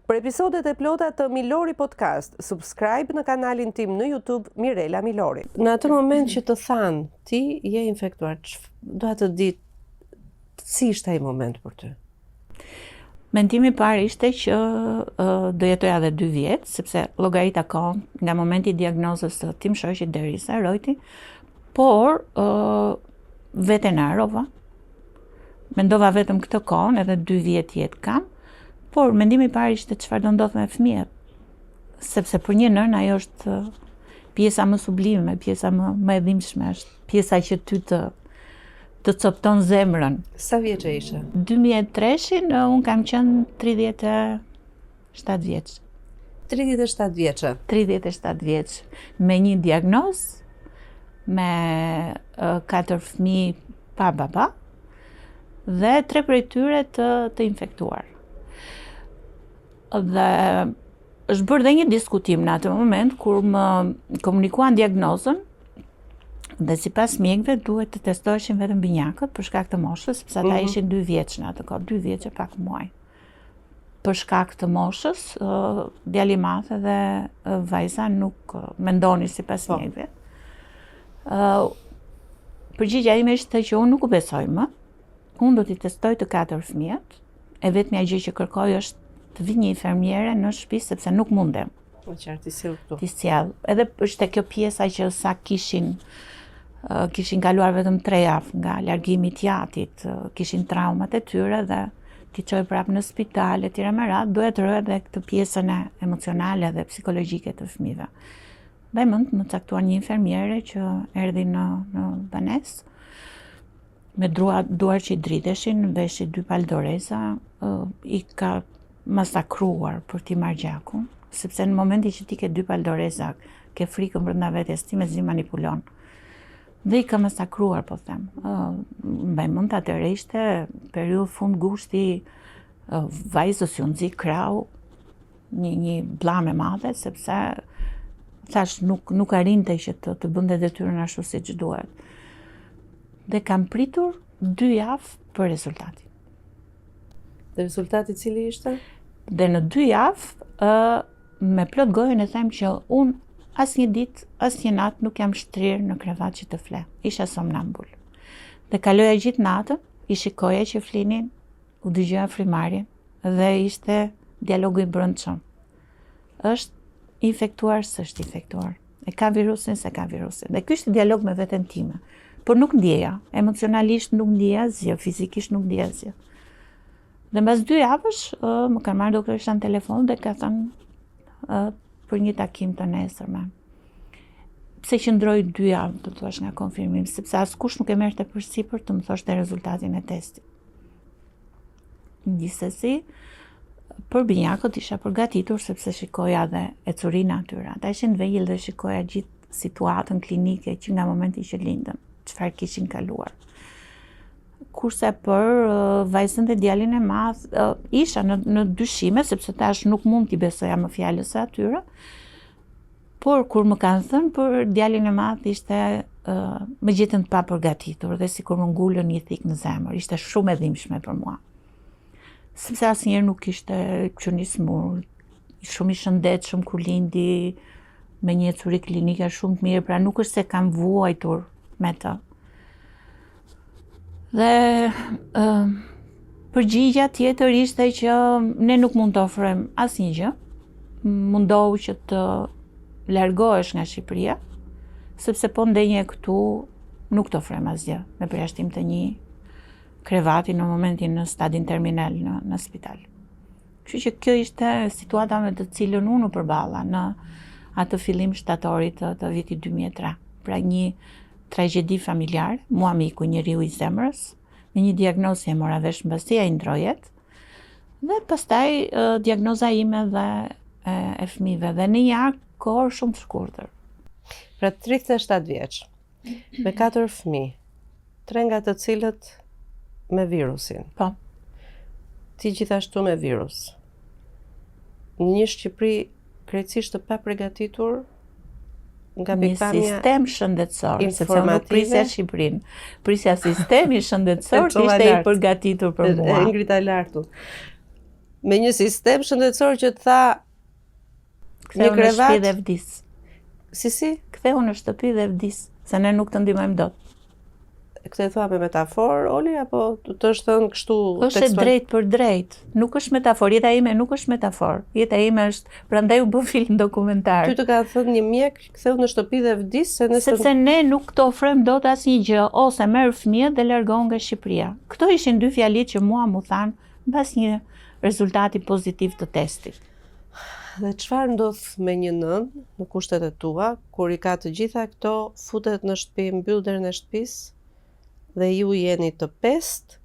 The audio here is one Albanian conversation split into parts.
Për episodet e plota të Milori Podcast, subscribe në kanalin tim në YouTube Mirela Milori. Në atë moment që të thanë, ti je infektuar, doa të ditë si ishte ai moment për ty? Mendimi i parë ishte që do jetoja edhe 2 vjet, sepse llogarita kohën nga momenti i diagnozës së tim shoqit deri sa rojti, por veten e harrova. Mendova vetëm këtë kohën, edhe 2 vjet jetë kam, por mendimi i parë ishte çfarë do ndodh me fëmijët. Sepse për një nën ajo është pjesa më sublime, pjesa më e dhimbshme, është pjesa që ty të copton zemrën. Sa vjeç ishe? 2003-shin unë kam qenë 37 vjeç. 37 vjeçë. 37 vjeç, me një diagnozë, me 4 fëmijë pa baba dhe 3 prej tyre të infektuar. Dhe është bërë dhe një diskutim në atë moment kur më komunikuan diagnozën dhe sipas mjekëve duhet të testoheshin vetëm binjakët për shkak të moshës, sepse ata ishin 2 vjeç në atë kohë, 2 vjeç e pak muaj. Për shkak të moshës, djali i madh dhe vajza nuk mendonin sipas mjekëve. Përgjigjja ime ishte që unë nuk u besoj më. Unë do t'i testoj të 4 fëmijët, e vetmja gjë që kërkoj është të vi një infermiere në shtëpi sepse nuk mundem. Po qartë ti sjell këtu. Ti sjell. Edhe është kjo pjesa që sa kishin kaluar vetëm 3 javë nga largimi i jatit, kishin traumat e tyre dhe ti çoj prapë në spital e tjera me radhë, duhet rrë edhe këtë pjesën e emocionale dhe psikologjike të fëmijëve. Dhe më caktuar një infermiere që erdhi në banesë, me duar që i driteshin, veshi 2 paldoreza, i ka masakruar për t'i marrë gjakun, sepse në momenti që ti ke 2 paldoreza, ke frikën brenda vetes, ti mezi manipulon. Dhe i ka masakruar, po them. Mbaj mend atëherë ishte periudhë fund gushti, vajzës ju nxi krau, një bllame e madhe, sepse thash nuk arrinte që të bënte detyrën ashtu siç duhet. Dhe kam pritur 2 javë për rezultatin. Dhe rezultati cili ishte? Dhe në 2 javë, me plot gojën e them që unë asnjë ditë, asnjë natë nuk jam shtrirë në krevat që të fle. Isha somnambul. Dhe kaloja gjithë natën, i shikoja që flinin, u dëgjoja frymarrjen dhe ishte dialogu i brendshëm. Është infektuar, s'është infektuar. E ka virusin, se ka virusin. Dhe ky ishte dialog me veten time. Por nuk ndjeja, emocionalisht nuk ndjeja asgjë, fizikisht nuk ndjeja asgjë. Dhe mbas 2 javësh, më kanë marrë doktorisht në telefon dhe ka thënë për një takim të nesërme. Pse qëndroi 2 javë, do thuash nga konfirmim, sepse askush nuk e merrte përsipër të më thoshte rezultatin e testit. Gjithsesi, për binjakët isha përgatitur sepse shikoja dhe ecurinë atyre. Ata ishin vegjël dhe shikoja gjithë situatën klinike që nga momenti që lindën, çfarë kishin kaluar. Kurse për vajzën dhe djalin e madh, isha në dyshime, sepse tash nuk mund t'i besoja më fjalës së atyre, por kur më kanë thënë për djalin e madh ishte më gjetën të papërgatitur dhe sikur më ngulën një thik në zemër, ishte shumë e dhimbshme për mua. Sepse asnjëherë nuk ishte qenë i smur, shumë i shëndetshëm kur lindi, me një ecuri klinike shumë të mirë, pra nuk është se kam vuajtur me të. Dhe përgjigja tjetër ishte që ne nuk mund të ofrojmë asnjë gjë, mundohu që të largohesh nga Shqipëria, sepse po ndenje këtu nuk të ofrojmë asgjë, me përjashtim të një krevati në momentin në stadin terminal në spital. Kështu që kjo ishte situata me të cilën unë u përballa në atë fillim shtatorit të vitit 2003. Pra një tragjedi familjar, mua më iku njeriu i zemrës, me një diagnozë që e mora vesh mbasi ai ndrojet, dhe pastaj diagnoza ime dhe e fëmijëve dhe në një kohë shumë të shkurtër. Pra 37 vjeç, me 4 fëmijë, 3 nga të cilët me virusin. Po. Ti gjithashtu me virus. Një Shqipëri krejtësisht të paprigatitur nga pikpamja një sistem shëndetësor, sepse unë nuk prisja Shqipërinë, prisja sistemi shëndetësor që ishte i përgatitur për mua. Ngrita lartu. me një sistem shëndetësor që të tha Ktheu në shtëpi dhe vdis. Si? Ktheu në shtëpi dhe vdis, se ne nuk të ndihmojmë dot. Këtë e thua me metafor, Oli, apo të është thënë kështu Është e drejt për drejt. Nuk është metafor, jeta ime nuk është metafor. Jeta ime është, prandaj u bë film dokumentar. Ty të ka thënë një mjek, ktheu në shtëpi dhe vdis, sepse ne nuk të ofrojmë dot asnjë gjë, ose merr fëmijët dhe largon nga Shqipëria. Këto ishin dy fjalitë që mua mu thanë mbas një rezultati pozitiv të testit. Dhe çfarë ndodh me një nën në kushtet e tua, kur i ka të gjitha këto, futet në shtëpi, mbyll derën e shtëpisë, dhe ju jeni të pestë,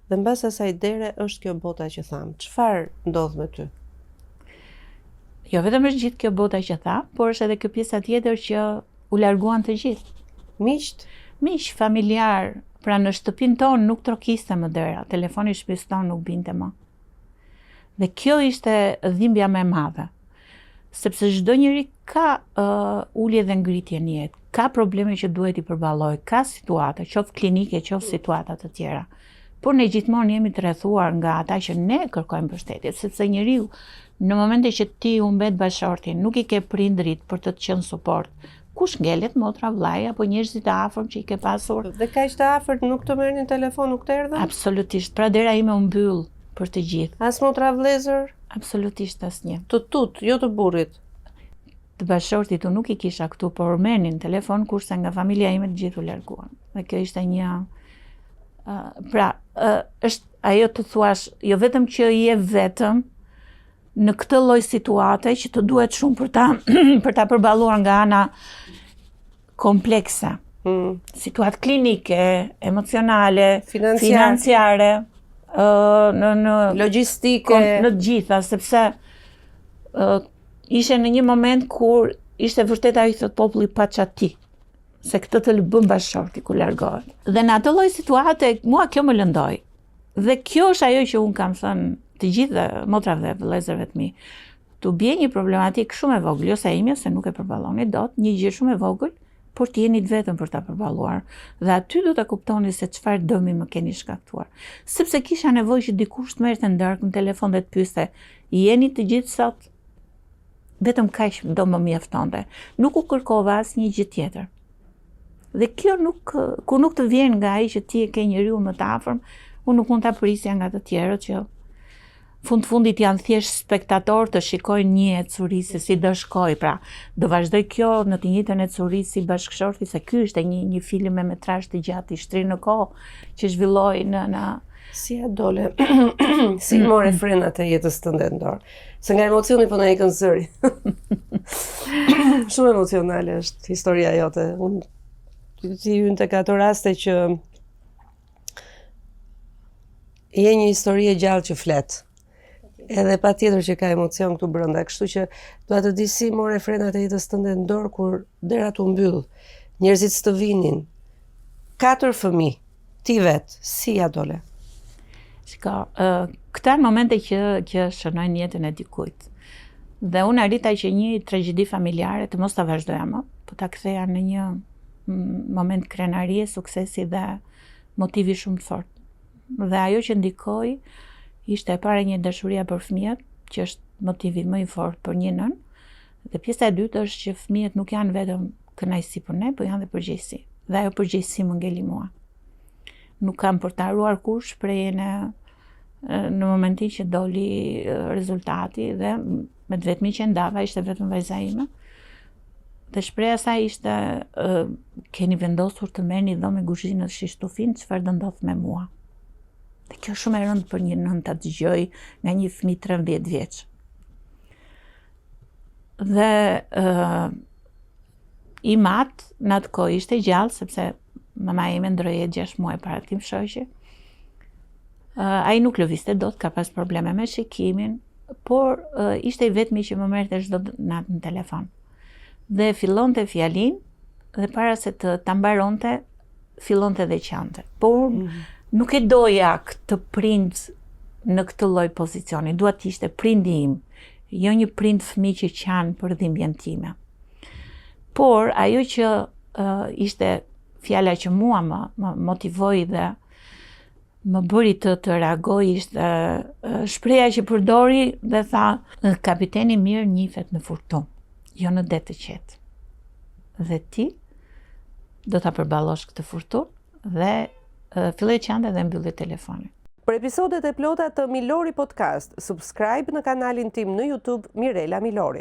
dhe mbas asaj dere është kjo bota që tham. Çfarë ndodh me ty? Jo vetëm është gjithë kjo bota që tha, por është edhe kjo pjesa tjetër që u larguan të gjithë. Miq, familjar, pra në shtëpinë tonë nuk trokiste më dera, telefoni i shtëpisë tonë nuk binte më. Dhe kjo ishte dhimbja më e madhe. Sepse çdo njeri ka ulje dhe ngritje në jetë, ka probleme që duhet i përballoj, ka situata, qoftë klinike, qoftë situata të tjera. Por ne gjithmonë jemi të rrethuar nga ata që ne kërkojmë mbështetje, sepse njeriu në momente që ti u mbet bashortin, nuk i ke prindrit për të qenë suport. Kush ngelet, motra, vllai apo njerëzit e afërm që i ke pasur? Dhe kaq të afërt nuk të merrnin telefon, nuk të erdhën? Absolutisht. Pra dera ime u mbyll për të gjithë. As motra vëllezër? Absolutisht asnjë. Të tut, jo të burrit. Të bashortit u nuk i kisha këtu, por merrnin telefon, kurse nga familja ime të gjithë u larguan. Dhe kjo ishte një është ajo të thuash, jo vetëm që je vetëm në këtë lloj situate që të duhet shumë për ta përballuar nga ana komplekse. Situatë klinike, emocionale, financiare, në logjistike, në të gjitha, sepse ishe në një moment kur ishte vërtet ajo thot populli paça ti, se këtë të bën bashorti ku largohet. Dhe në atë lloj situate mua kjo më lëndoi. Dhe kjo është ajo që un kam thënë të gjithë motrave dhe vëllezërve të mi. Tu bie një problematikë shumë e vogël, ose ime se nuk e përballoni dot, një gjë shumë e vogël, por ti jeni të vetëm për ta përballuar. Dhe aty do ta kuptoni se çfarë dëmi më keni shkaktuar. Sepse kisha nevojë që dikush të merrte ndarkë në telefon dhe të pyeste, jeni të gjithë sot? Vetëm kaq do më mjaftonte. Nuk u kërkova asnjë gjë tjetër. Dhe kjo kur nuk të vjen nga ai që ti e ke njeriu më të afërm, unë nuk mund ta prisja nga të tjerët që fundit janë thjesht spektator të shikojnë një ecuri se si do shkoj, pra do vazhdoj kjo në të njëjtën ecuri si bashkëshorti, se ky ishte një film me metrazh të gjatë i shtrirë në kohë që zhvilloi në Si ja dole, si more frenat e jetës tënde në dorë. Se nga emocioni po na ikën zëri. Shumë emocionale është historia jote. Unë ti hyn tek ato raste që je një histori e gjallë që flet. Edhe patjetër që ka emocion këtu brenda, kështu që dua të di si more frenat e jetës tënde në dorë kur derat u mbyll, njerëzit të vinin, 4 fëmijë, ti vet, si ja dole? Shiko, këta në momente që shënojnë jetën e dikujt. Dhe unë arrita që një tragjedi familjare të mos ta vazhdoja më, po ta ktheja në një moment krenarie, suksesi dhe motivi shumë të fortë. Dhe ajo që ndikoi ishte e para një dashuria për fëmijët, që është motivi më i fortë për një nën, dhe pjesa e dytë është që fëmijët nuk janë vetëm kënaqësi për ne, por janë dhe përgjegjësi. Dhe ajo përgjegjësi më ngeli mua. Nuk kam për të haruar kur shprehjen në momentin që doli rezultati dhe me të vetmin që ndava ishte vetëm vajza ime. Dhe shpreha saj ishte keni vendosur të merrni dhomë kuzhinës si shtufin, çfarë do ndodh me mua. Dhe kjo shumë e rëndë për një nën ta dëgjoj nga një fëmijë 13 vjeç. Dhe i mat në atë kohë ishte gjallë sepse mama ime ndroi 6 muaj para tim shoqe. Ai nuk lëvizte dot, ka pas probleme me shikimin, por ishte i vetmi që më merrte çdo natë në telefon. Dhe fillonte fjalin dhe para se ta mbaronte, fillonte dhe qante. Por nuk e doja këtë prind në këtë lloj pozicioni. Dua të ishte prindi im, jo një prind fëmijë që qan për dhimbjen time. Por ajo që ishte fjala që mua më motivoi dhe më bëri të reagoj ishte shpreha që përdori dhe tha, kapiteni mirë njihet në furtunë, jo në det të qetë. Dhe ti do ta përballosh këtë furtunë dhe filloi të qante dhe mbylli telefonin. Për episodet e plota të Milori Podcast, subscribe në kanalin tim në YouTube Mirela Milori.